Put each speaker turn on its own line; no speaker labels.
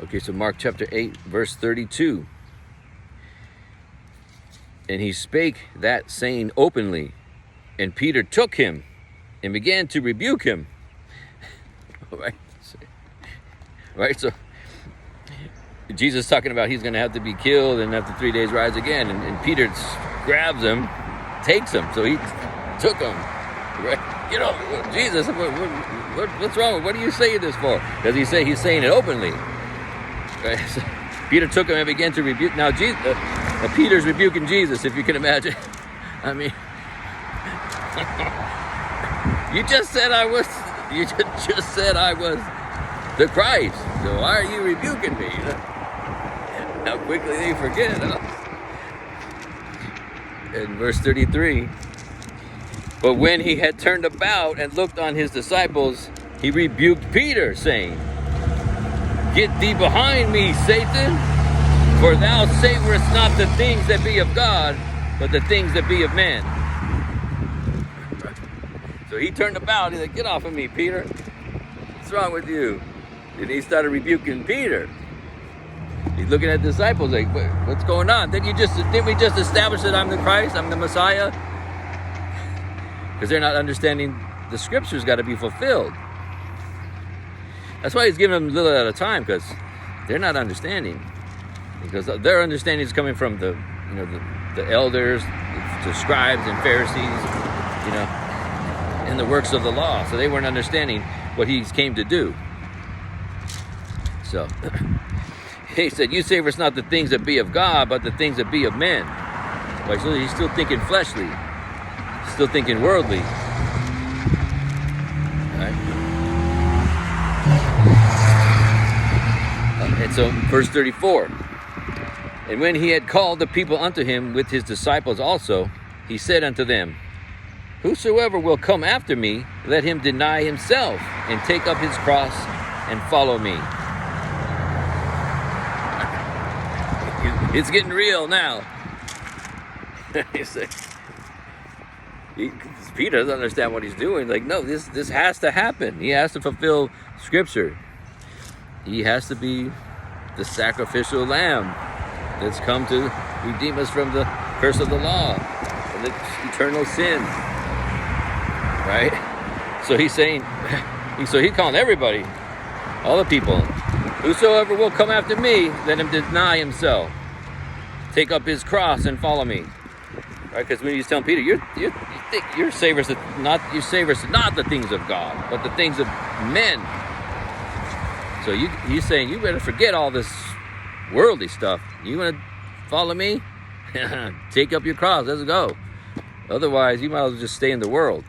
Okay, so Mark chapter 8, verse 32. And he spake that saying openly, and Peter took him and began to rebuke him. Right? So Jesus talking about he's going to have to be killed and after 3 days rise again. And Peter grabs him, takes him. So he took him. Right? You know, Jesus, what's wrong? What are you saying this for? Does he say he's saying it openly? Right? So Peter took him and began to rebuke. Now, Peter's rebuking Jesus, if you can imagine. I mean, you just said I was the Christ. So why are you rebuking me? How quickly they forget, huh? In verse 33, but when he had turned about and looked on his disciples, he rebuked Peter, saying, Get thee behind me, Satan, for thou savorest not the things that be of God, but the things that be of men. So he turned about, he's like, get off of me, Peter. What's wrong with you? And he started rebuking Peter. He's looking at the disciples like, what's going on? Didn't we just establish that I'm the Christ, I'm the Messiah? Because they're not understanding the scriptures got to be fulfilled. That's why he's giving them a little at a time, because they're not understanding. Because their understanding is coming from the elders, the scribes and Pharisees, and the works of the law. So they weren't understanding what he came to do. So he said, you savorest not the things that be of God, but the things that be of men. Right? So he's still thinking fleshly, still thinking worldly. Right? And so verse 34, and when he had called the people unto him with his disciples also, he said unto them, Whosoever will come after me, let him deny himself and take up his cross and follow me. It's getting real now. Peter doesn't understand what he's doing. Like, no, this has to happen. He has to fulfill scripture. He has to be the sacrificial lamb that's come to redeem us from the curse of the law and the eternal sin. Right? So he's saying, he's calling everybody, all the people, whosoever will come after me, let him deny himself, take up his cross and follow me. Right? Because when he's telling Peter, you savors not the things of God, but the things of men. So he's saying, you better forget all this worldly stuff. You want to follow me? Take up your cross. Let's go. Otherwise, you might as well just stay in the world.